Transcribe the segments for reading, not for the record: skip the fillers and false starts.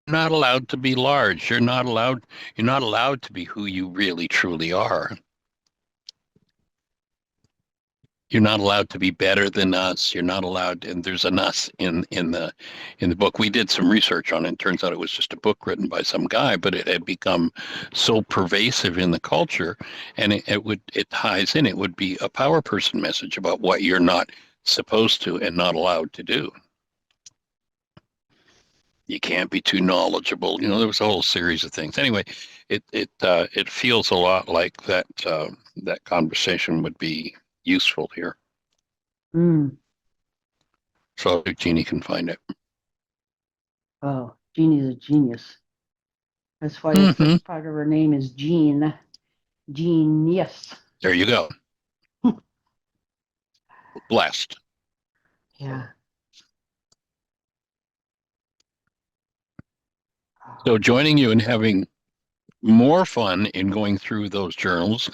not allowed to be large. You're not allowed to be who you really truly are. You're not allowed to be better than us. You're not allowed, and there's an us in the book. We did some research on it. It turns out it was just a book written by some guy, but it had become so pervasive in the culture, and it ties in. It would be a power person message about what you're not supposed to and not allowed to do. You can't be too knowledgeable. There was a whole series of things. Anyway, it feels a lot like that conversation would be useful here. Mm. So if Jeanie can find it. Oh, Jeanie's a genius. That's why the Hmm. first part of her name is Jean. Genius. There you go. Blessed. Yeah. So joining you and having more fun in going through those journals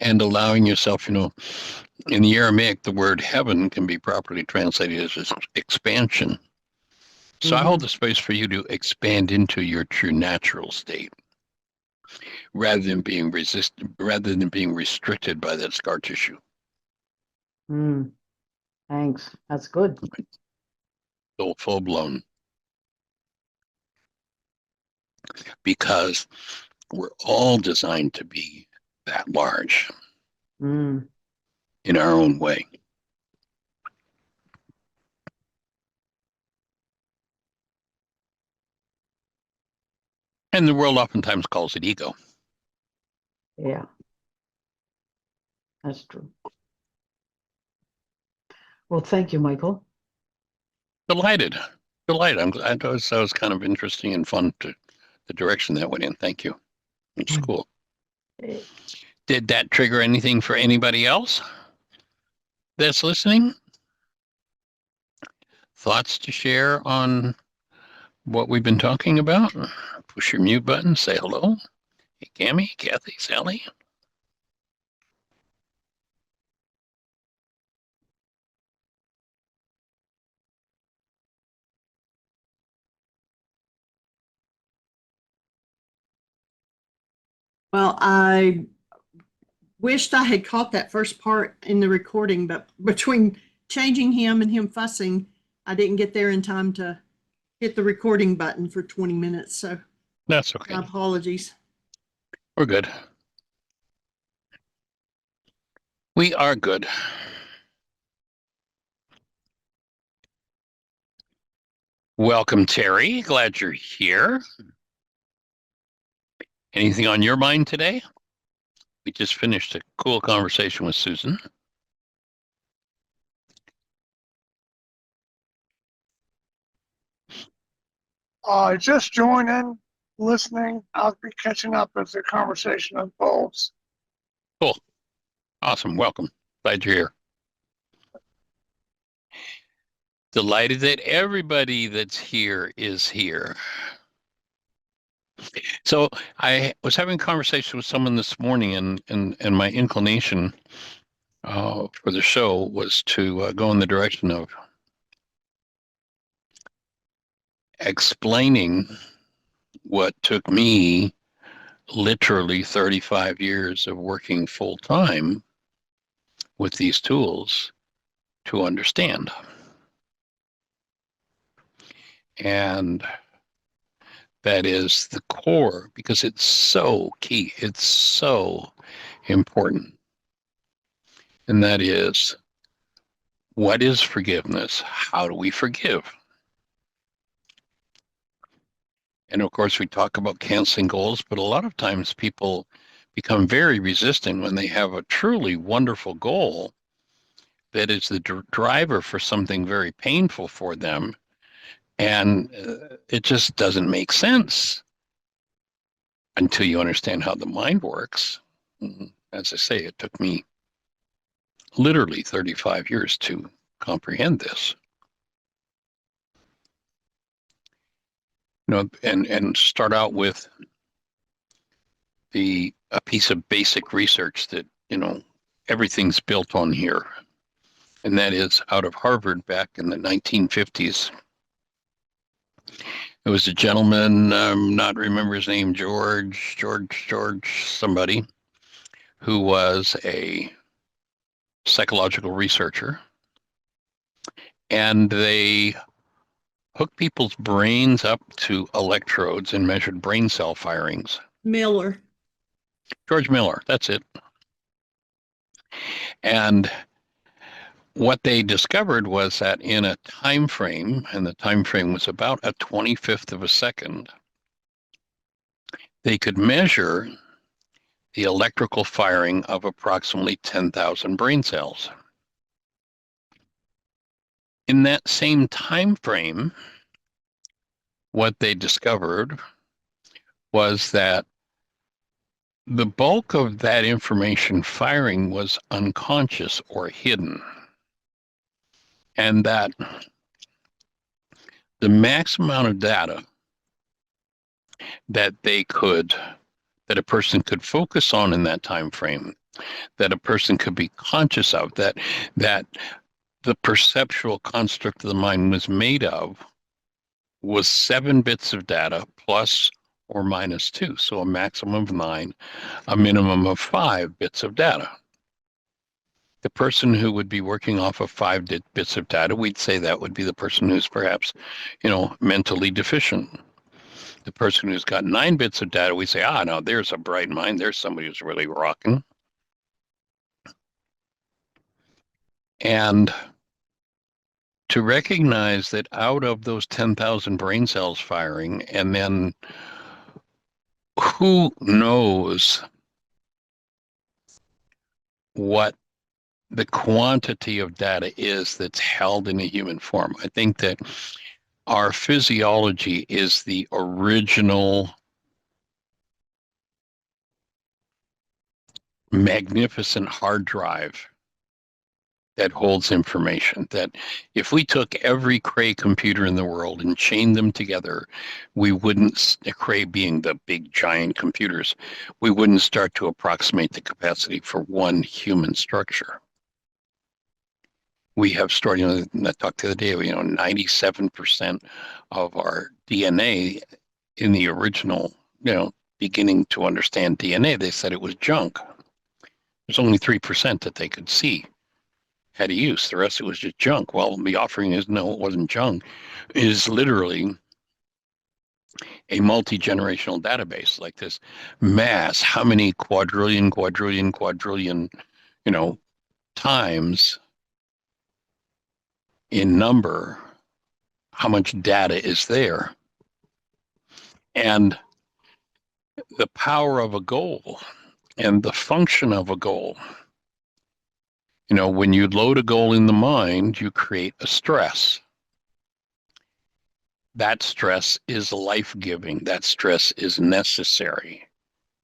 and allowing yourself, in the Aramaic, the word heaven can be properly translated as expansion. So I hold Mm-hmm. the space for you to expand into your true natural state rather than being restricted by that scar tissue. Mm. Thanks. That's good. So full blown, because we're all designed to be that large Mm. in our own way. And the world oftentimes calls it ego. Yeah, that's true. Well, thank you, Michael. Delighted. Delighted. I'm glad that was kind of interesting and fun to the direction that went in. Thank you. It's Mm. cool. Eh, Did that trigger anything for anybody else that's listening? Thoughts to share on what we've been talking about? Push your mute button, say hello. Hey, Cami, Kathy, Sally. Well, I wished I had caught that first part in the recording, but between changing him and him fussing, I didn't get there in time to hit the recording button for 20 minutes. So That's okay. my apologies. We're good. We are good. Welcome, Terry. Glad you're here. Anything on your mind today? We just finished a cool conversation with Susan. Just joining, listening. I'll be catching up as the conversation unfolds. Cool. Awesome. Welcome. Glad you're here. Delighted that everybody that's here is here. So I was having a conversation with someone this morning, and my inclination for the show was to go in the direction of explaining what took me literally 35 years of working full time with these tools to understand. And that is the core, because it's so key, it's so important. And that is, what is forgiveness? How do we forgive? And of course, we talk about canceling goals, but a lot of times people become very resistant when they have a truly wonderful goal that is the driver for something very painful for them. And it just doesn't make sense until you understand how the mind works. As I say, it took me literally 35 years to comprehend this. And start out with a piece of basic research that, everything's built on here. And that is out of Harvard back in the 1950s. It was a gentleman, not remember his name, George, somebody, who was a psychological researcher. And they hooked people's brains up to electrodes and measured brain cell firings. Miller. George Miller, that's it. And what they discovered was that in a time frame, and the time frame was about a 25th of a second, they could measure the electrical firing of approximately 10,000 brain cells. In that same time frame, what they discovered was that the bulk of that information firing was unconscious or hidden, and that the max amount of data that that a person could focus on in that time frame, that a person could be conscious of, that the perceptual construct of the mind was made of, was 7 bits of data plus or minus 2, so a maximum of 9, a minimum of 5 bits of data. The person who would be working off of 5 bits of data, we'd say that would be the person who's perhaps, mentally deficient. The person who's got 9 bits of data, we say, now there's a bright mind. There's somebody who's really rocking. And to recognize that out of those 10,000 brain cells firing, and then who knows what the quantity of data is that's held in a human form. I think that our physiology is the original magnificent hard drive that holds information. That if we took every Cray computer in the world and chained them together, we wouldn't, Cray being the big giant computers, we wouldn't start to approximate the capacity for one human structure. We have stored, I talked the other day, 97% of our DNA in the original, beginning to understand DNA, they said it was junk. There's only 3% that they could see had a use. The rest of it was just junk. Well, the offering is, no, it wasn't junk. It is literally a multi-generational database, like this mass, how many quadrillion, times in number, how much data is there. And the power of a goal and the function of a goal. When you load a goal in the mind, you create a stress. That stress is life-giving. That stress is necessary.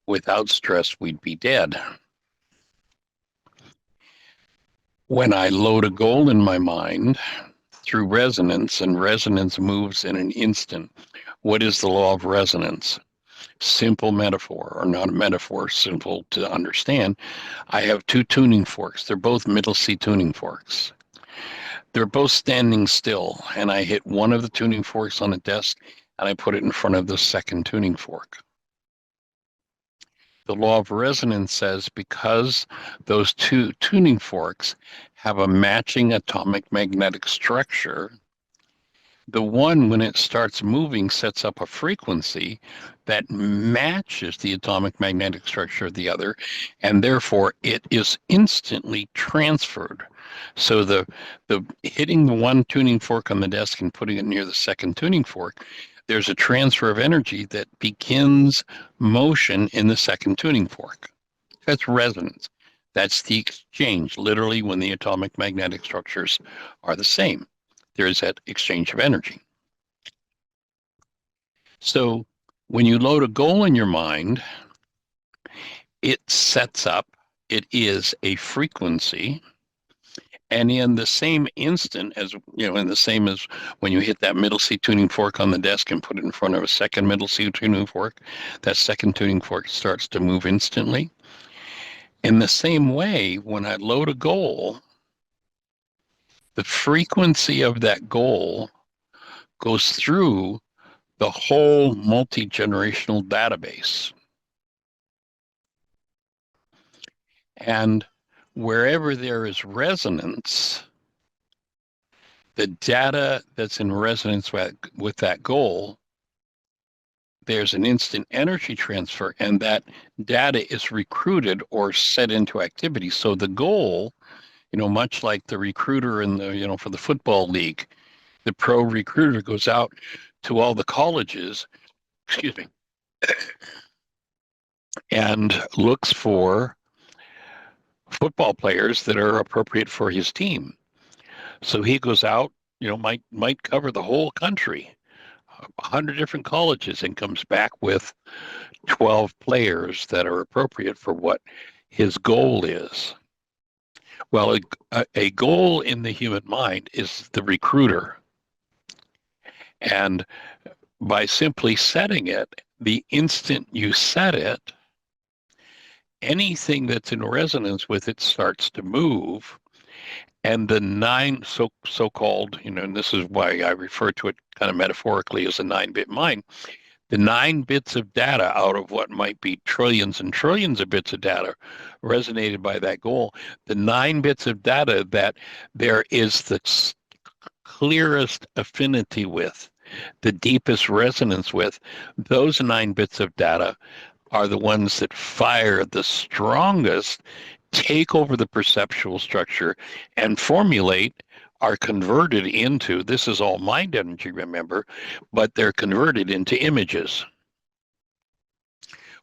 Without stress, we'd be dead. When I load a goal in my mind through resonance, and resonance moves in an instant, what is the law of resonance? Simple metaphor, or not a metaphor, simple to understand. I have 2 tuning forks. They're both middle C tuning forks. They're both standing still, and I hit one of the tuning forks on a desk, and I put it in front of the second tuning fork. The law of resonance says because those 2 tuning forks have a matching atomic magnetic structure, the one, when it starts moving, sets up a frequency that matches the atomic magnetic structure of the other, and therefore it is instantly transferred. So the hitting the one tuning fork on the desk and putting it near the second tuning fork, there's a transfer of energy that begins motion in the second tuning fork. That's resonance. That's the exchange, literally when the atomic magnetic structures are the same. There is that exchange of energy. So when you load a goal in your mind, it sets up, it is a frequency. And in the same instant as, in the same as when you hit that middle C tuning fork on the desk and put it in front of a second middle C tuning fork, that second tuning fork starts to move instantly. In the same way, when I load a goal, the frequency of that goal goes through the whole multi-generational database. And wherever there is resonance, the data that's in resonance with that goal, there's an instant energy transfer, and that data is recruited or set into activity. So the goal, much like the recruiter in the, for the football league, the pro recruiter goes out to all the colleges, excuse me, and looks for football players that are appropriate for his team. So he goes out, might cover the whole country, 100 different colleges, and comes back with 12 players that are appropriate for what his goal is. Well, a goal in the human mind is the recruiter. And by simply setting it, the instant you set it, anything that's in resonance with it starts to move. And the nine so-called, and this is why I refer to it kind of metaphorically as a 9-bit mind, the 9 bits of data out of what might be trillions and trillions of bits of data resonated by that goal, the 9 bits of data that there is the clearest affinity with, the deepest resonance with, those 9 bits of data are the ones that fire the strongest, take over the perceptual structure, and are converted into, this is all mind energy, remember, but they're converted into images.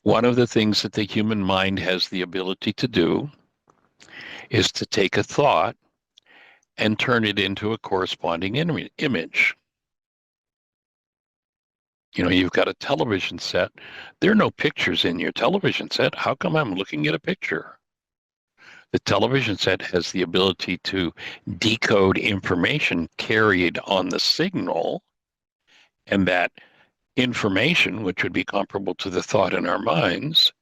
One of the things that the human mind has the ability to do is to take a thought and turn it into a corresponding image. You've got a television set. There are no pictures in your television set. How come I'm looking at a picture? The television set has the ability to decode information carried on the signal, and that information, which would be comparable to the thought in our minds,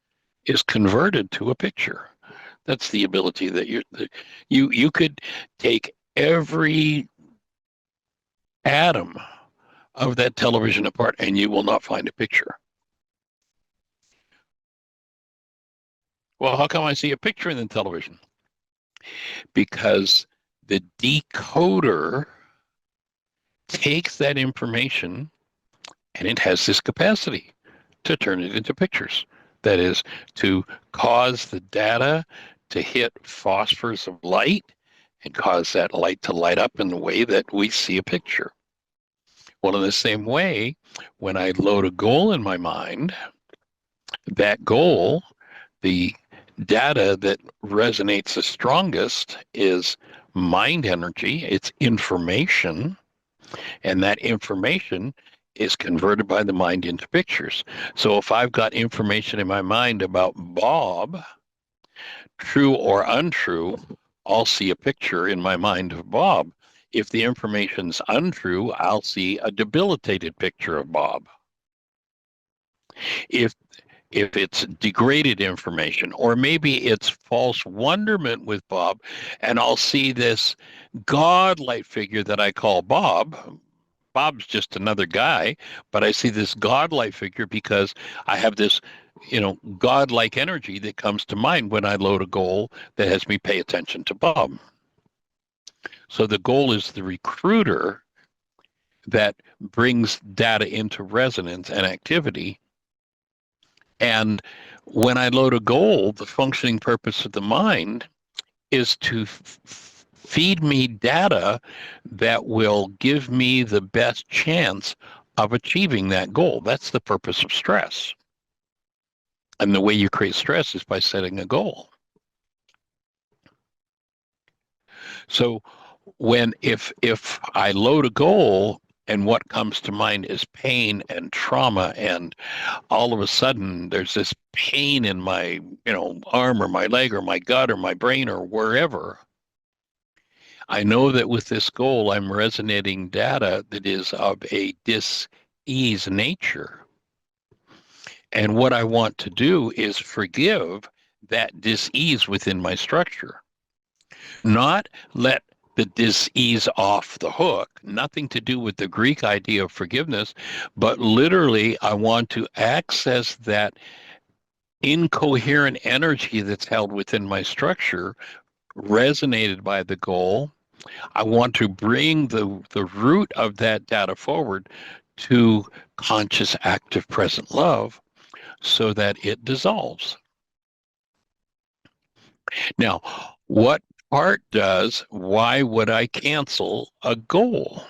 is converted to a picture. That's the ability that you could take every atom of that television apart and you will not find a picture. Well, how come I see a picture in the television? Because the decoder takes that information and it has this capacity to turn it into pictures. That is, to cause the data to hit phosphors of light and cause that light to light up in the way that we see a picture. Well, in the same way, when I load a goal in my mind, that goal, the data that resonates the strongest is mind energy, it's information, and that information is converted by the mind into pictures. So if I've got information in my mind about Bob, true or untrue, I'll see a picture in my mind of Bob. If the information's untrue, I'll see a debilitated picture of Bob. If it's degraded information, or maybe it's false wonderment with Bob, and I'll see this godlike figure that I call Bob. Bob's just another guy, but I see this godlike figure because I have this, godlike energy that comes to mind when I load a goal that has me pay attention to Bob. So the goal is the recruiter that brings data into resonance and activity. And when I load a goal, the functioning purpose of the mind is to feed me data that will give me the best chance of achieving that goal. That's the purpose of stress. And the way you create stress is by setting a goal. So if I load a goal and what comes to mind is pain and trauma, and all of a sudden there's this pain in my, arm or my leg or my gut or my brain or wherever, I know that with this goal, I'm resonating data that is of a dis-ease nature. And what I want to do is forgive that dis-ease within my structure. Not let the dis-ease off the hook, nothing to do with the Greek idea of forgiveness, but literally I want to access that incoherent energy that's held within my structure, resonated by the goal. I want to bring the root of that data forward to conscious, active, present love so that it dissolves. Now, what art does, why would I cancel a goal?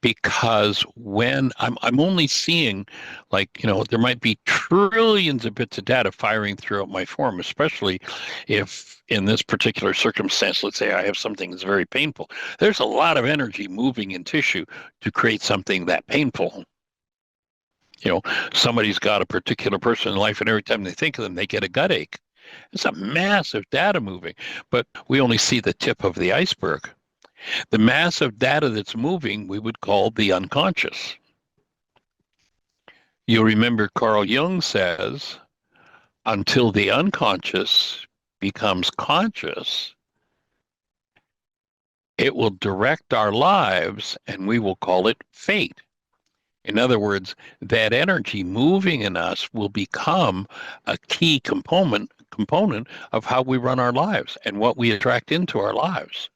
Because when I'm only seeing, like, there might be trillions of bits of data firing throughout my form, especially if in this particular circumstance, let's say I have something that's very painful. There's a lot of energy moving in tissue to create something that painful. Somebody's got a particular person in life, and every time they think of them, they get a gut ache. It's a massive data moving, but we only see the tip of the iceberg. The massive data that's moving, we would call the unconscious. You'll remember Carl Jung says, until the unconscious becomes conscious, it will direct our lives, and we will call it fate. In other words, that energy moving in us will become a key component of how we run our lives and what we attract into our lives.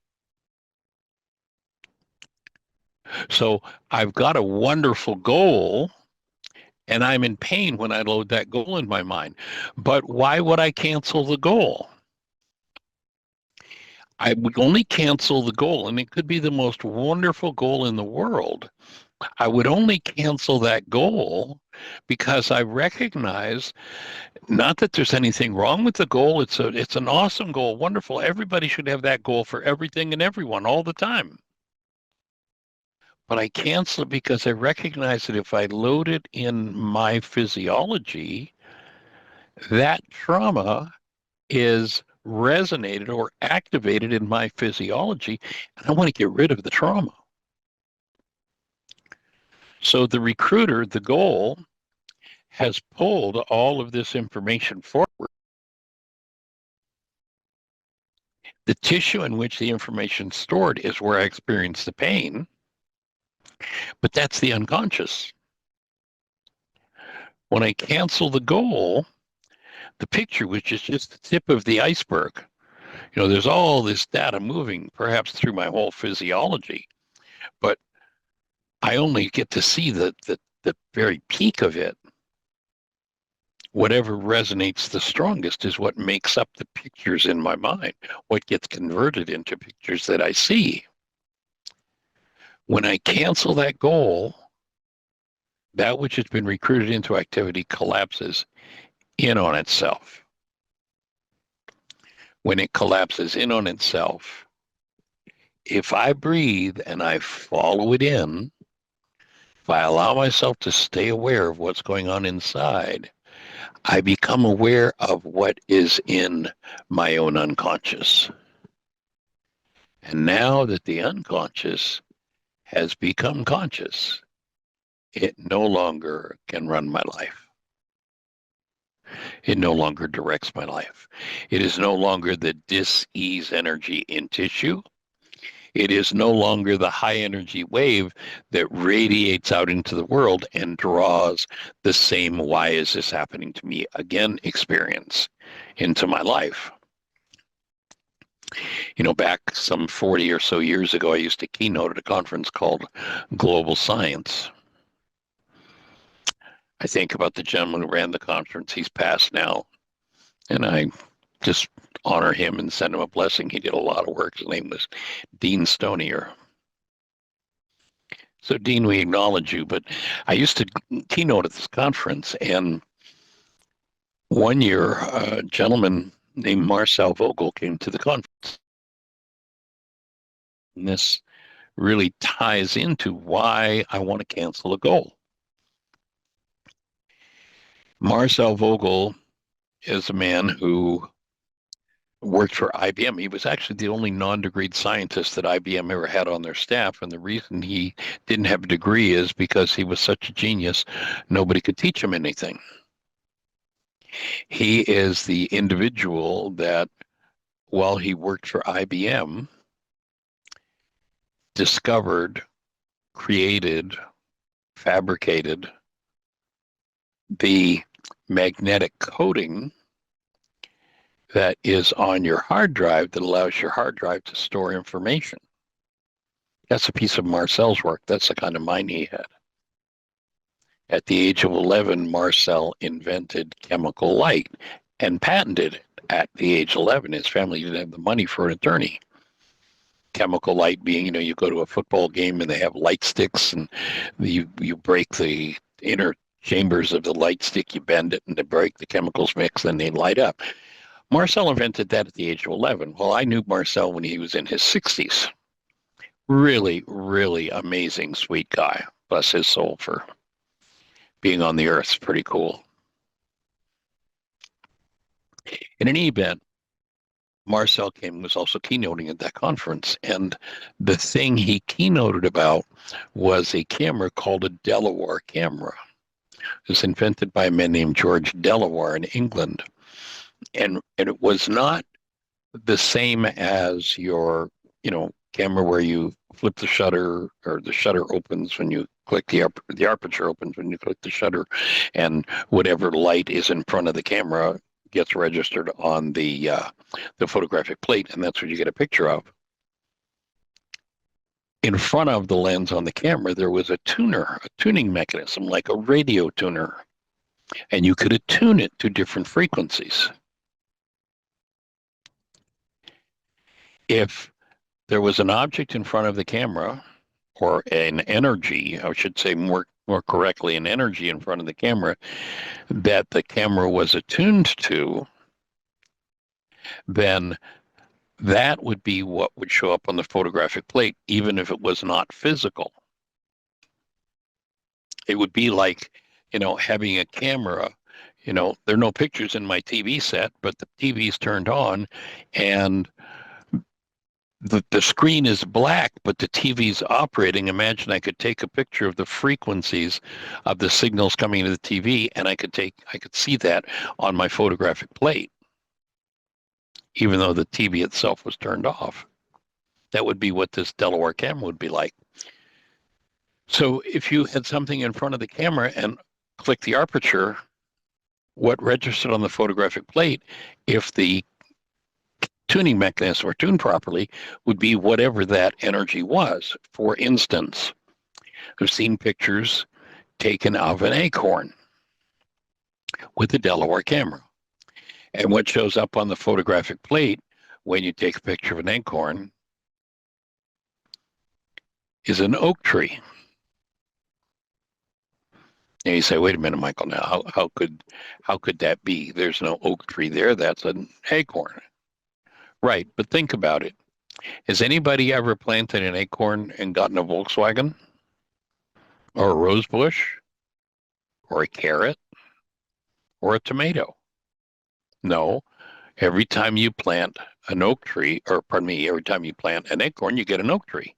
So I've got a wonderful goal, and I'm in pain when I load that goal in my mind. But why would I cancel the goal? I would only cancel the goal, and it could be the most wonderful goal in the world. I would only cancel that goal because I recognize, not that there's anything wrong with the goal. It's an awesome goal, wonderful. Everybody should have that goal for everything and everyone all the time. But I cancel it because I recognize that if I load it in my physiology, that trauma is resonated or activated in my physiology, and I want to get rid of the trauma. So the recruiter, the goal, has pulled all of this information forward. The tissue in which the information is stored is where I experience the pain, but that's the unconscious. When I cancel the goal, the picture, which is just the tip of the iceberg, there's all this data moving, perhaps through my whole physiology, but I only get to see the very peak of it. Whatever resonates the strongest is what makes up the pictures in my mind, what gets converted into pictures that I see. When I cancel that goal, that which has been recruited into activity collapses in on itself. When it collapses in on itself, if I breathe and I follow it in, if I allow myself to stay aware of what's going on inside, I become aware of what is in my own unconscious. And now that the unconscious has become conscious, it no longer can run my life. It no longer directs my life. It is no longer the dis-ease energy in tissue. It is no longer the high energy wave that radiates out into the world and draws the same "why is this happening to me again" experience into my life. Back some 40 or so years ago, I used to keynote at a conference called Global Science. I think about the gentleman who ran the conference. He's passed now, and I just honor him and send him a blessing. He did a lot of work. His name was Dean Stonier. So, Dean, we acknowledge you, but I used to keynote at this conference, and one year a gentleman named Marcel Vogel came to the conference. And this really ties into why I want to cancel a goal. Marcel Vogel is a man who worked for IBM. He was actually the only non-degreed scientist that IBM ever had on their staff. And the reason he didn't have a degree is because he was such a genius, nobody could teach him anything. He is the individual that, while he worked for IBM, discovered, created, fabricated the magnetic coating that is on your hard drive that allows your hard drive to store information. That's a piece of Marcel's work. That's the kind of mind he had. At the age of 11, Marcel invented chemical light and patented it at the age of 11. His family didn't have the money for an attorney. Chemical light being, you go to a football game and they have light sticks and you break the inner chambers of the light stick, you bend it and they break, the chemicals mix, then they light up. Marcel invented that at the age of 11. Well, I knew Marcel when he was in his 60s. Really, really amazing, sweet guy. Bless his soul for being on the earth. Pretty cool. In any event, Marcel was also keynoting at that conference. And the thing he keynoted about was a camera called a Delaware camera. It was invented by a man named George Delaware in England. And it was not the same as your, camera where you flip the shutter or the shutter opens when you click the aperture opens when you click the shutter, and whatever light is in front of the camera gets registered on the photographic plate, and that's what you get a picture of. In front of the lens on the camera, there was a tuning mechanism like a radio tuner, and you could attune it to different frequencies. If there was an object in front of the camera, or an energy, I should say more correctly, an energy in front of the camera that the camera was attuned to, then that would be what would show up on the photographic plate, even if it was not physical. It would be like, having a camera, there are no pictures in my TV set, but the TV's turned on and the screen is black, but the TV's operating. Imagine I could take a picture of the frequencies of the signals coming into the TV, and I could see that on my photographic plate, even though the TV itself was turned off. That would be what this Delaware camera would be like. So if you had something in front of the camera and click the aperture, what registered on the photographic plate, if the tuning mechanism were tuned properly, would be whatever that energy was. For instance, I've seen pictures taken of an acorn with the Delaware camera. And what shows up on the photographic plate when you take a picture of an acorn is an oak tree. And you say, wait a minute, Michael, now how could that be? There's no oak tree there. That's an acorn. Right, but think about it. Has anybody ever planted an acorn and gotten a Volkswagen? Or a rose bush? Or a carrot? Or a tomato? No. Every time you plant an oak tree, every time you plant an acorn, you get an oak tree.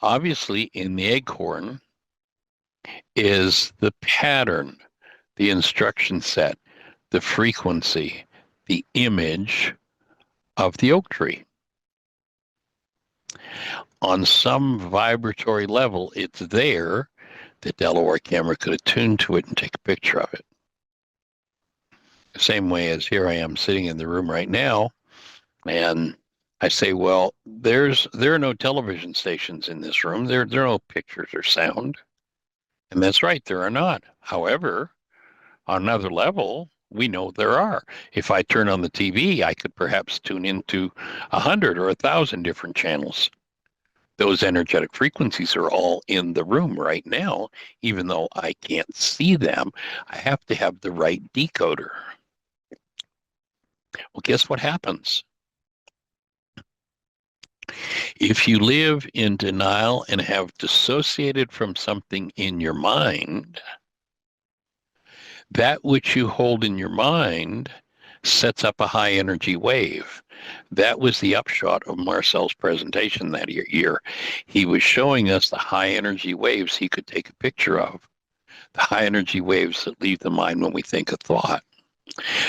Obviously, in the acorn is the pattern, the instruction set, the frequency, the image of the oak tree. On some vibratory level, it's there. The Delaware camera could attune to it and take a picture of it. The same way as here I am sitting in the room right now, and I say, well, there are no television stations in this room. There are no pictures or sound. And that's right, there are not. However, on another level, we know there are. If I turn on the TV, I could perhaps tune into 100 or 1,000 different channels. Those energetic frequencies are all in the room right now. Even though I can't see them, I have to have the right decoder. Well, guess what happens? If you live in denial and have dissociated from something in your mind, that which you hold in your mind sets up a high energy wave. That was the upshot of Marcel's presentation that year. He was showing us the high energy waves he could take a picture of, the high energy waves that leave the mind when we think a thought.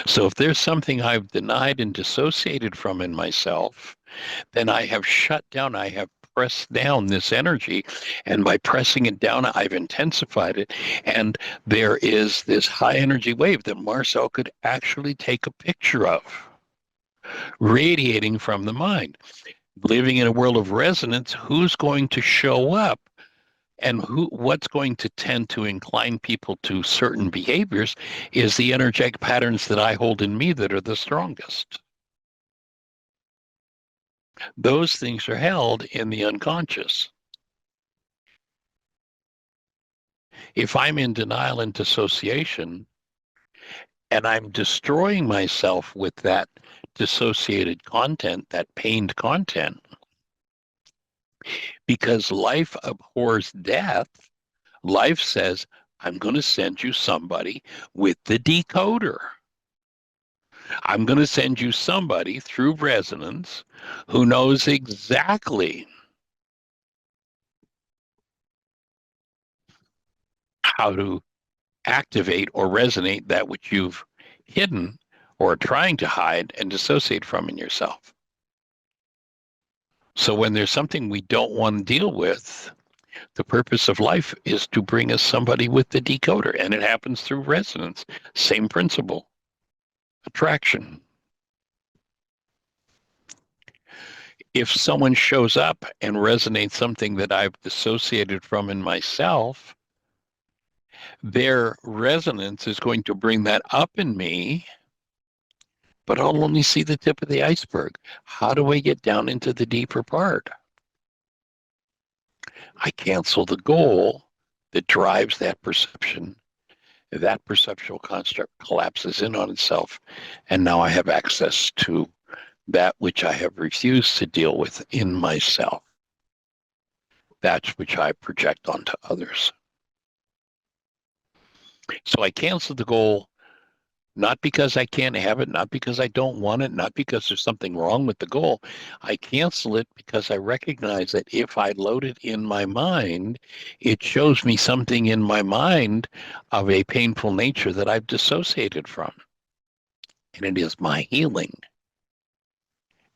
So if there's something I've denied and dissociated from in myself, then I have shut down, I have press down this energy. And by pressing it down, I've intensified it. And there is this high energy wave that Marcel could actually take a picture of, radiating from the mind. Living in a world of resonance, who's going to show up? And what's going to tend to incline people to certain behaviors is the energetic patterns that I hold in me that are the strongest. Those things are held in the unconscious. If I'm in denial and dissociation, and I'm destroying myself with that dissociated content, that pained content, because life abhors death, life says, I'm going to send you somebody with the decoder. I'm going to send you somebody through resonance who knows exactly how to activate or resonate that which you've hidden or are trying to hide and dissociate from in yourself. So when there's something we don't want to deal with, the purpose of life is to bring us somebody with the decoder, and it happens through resonance. Same principle. Attraction. If someone shows up and resonates something that I've dissociated from in myself, their resonance is going to bring that up in me, but I'll only see the tip of the iceberg. How do I get down into the deeper part? I cancel the goal that drives that perception. That perceptual construct collapses in on itself, and now I have access to that which I have refused to deal with in myself, that which I project onto others. So I cancel the goal, not because I can't have it, not because I don't want it, not because there's something wrong with the goal. I cancel it because I recognize that if I load it in my mind, it shows me something in my mind of a painful nature that I've dissociated from. And it is my healing.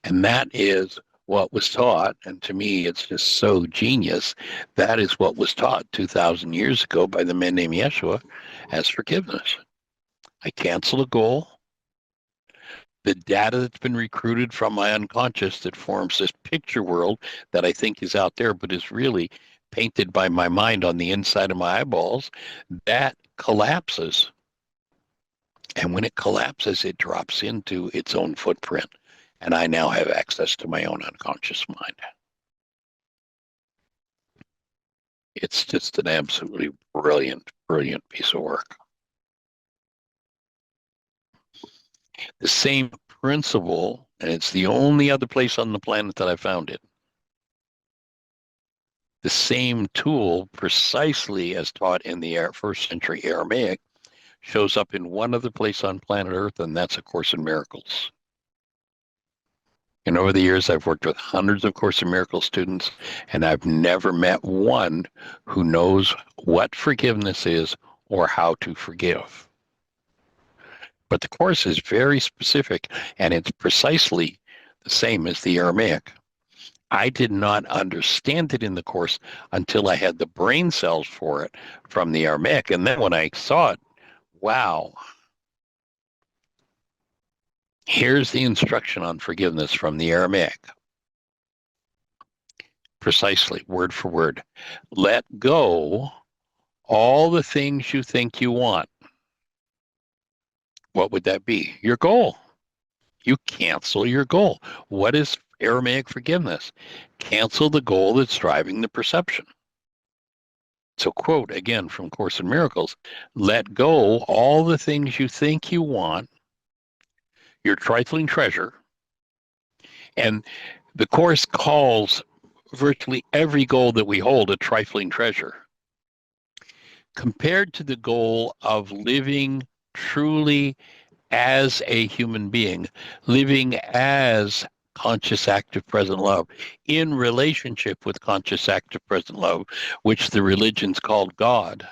And that is what was taught. And to me, it's just so genius. That is what was taught 2,000 years ago by the man named Yeshua as forgiveness. I cancel a goal. The data that's been recruited from my unconscious that forms this picture world that I think is out there, but is really painted by my mind on the inside of my eyeballs, that collapses. And when it collapses, it drops into its own footprint. And I now have access to my own unconscious mind. It's just an absolutely brilliant, brilliant piece of work. The same principle, and it's the only other place on the planet that I found it. The same tool, precisely as taught in the first century Aramaic, shows up in one other place on planet Earth, and that's A Course in Miracles. And over the years, I've worked with hundreds of Course in Miracles students, and I've never met one who knows what forgiveness is or how to forgive. But the Course is very specific, and it's precisely the same as the Aramaic. I did not understand it in the Course until I had the brain cells for it from the Aramaic. And then when I saw it, wow, here's the instruction on forgiveness from the Aramaic. Precisely, word for word. Let go all the things you think you want. What would that be? Your goal. You cancel your goal. What is Aramaic forgiveness? Cancel the goal that's driving the perception. So quote again from Course in Miracles, let go all the things you think you want, your trifling treasure. And the Course calls virtually every goal that we hold a trifling treasure. Compared to the goal of living truly as a human being, living as conscious, active, present love, in relationship with conscious, active, present love, which the religions called God.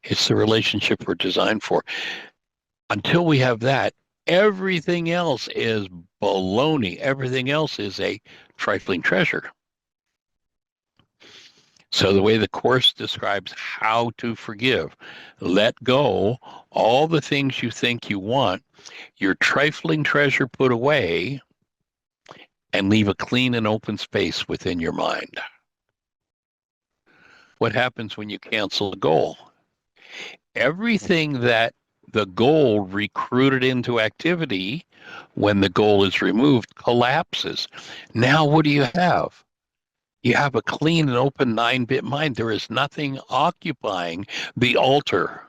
It's the relationship we're designed for. Until we have that, Everything else is baloney. Everything else is a trifling treasure. So the way the Course describes how to forgive, let go all the things you think you want, your trifling treasure put away, and leave a clean and open space within your mind. What happens when you cancel a goal? Everything that the goal recruited into activity when the goal is removed collapses. Now, what do you have? You have a clean and open 9-bit mind. There is nothing occupying the altar.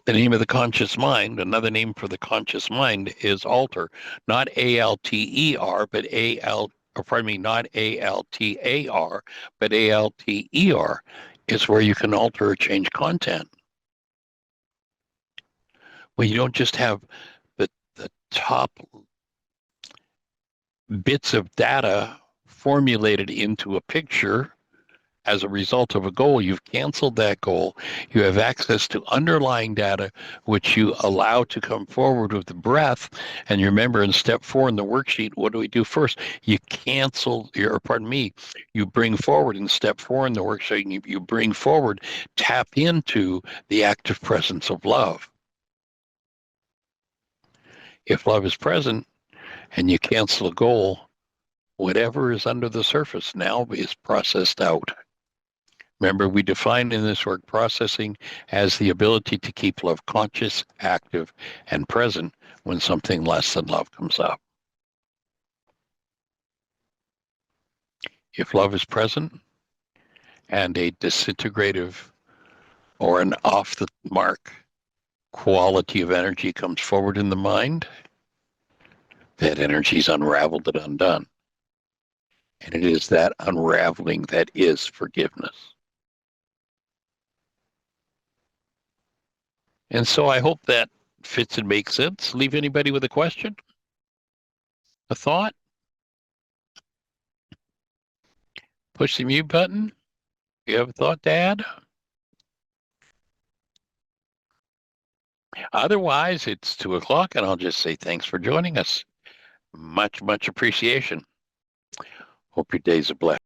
The name of the conscious mind, another name for the conscious mind is altar, not ALTER, but not ALTAR, but ALTER is where you can alter or change content. Well, you don't just have the top bits of data formulated into a picture as a result of a goal. You've canceled that goal. You have access to underlying data, which you allow to come forward with the breath. And you remember in step 4 in the worksheet, what do we do first? You you bring forward in step 4 in the worksheet, you bring forward, tap into the active presence of love. If love is present and you cancel a goal, whatever is under the surface now is processed out. Remember, we defined in this work processing as the ability to keep love conscious, active, and present when something less than love comes up. If love is present and a disintegrative or an off the mark quality of energy comes forward in the mind, that energy is unraveled and undone. And it is that unraveling that is forgiveness. And so I hope that fits and makes sense. Leave anybody with a question? A thought? Push the mute button. You have a thought to add? Otherwise, it's 2:00 and I'll just say thanks for joining us. Much, much appreciation. Hope your days are blessed.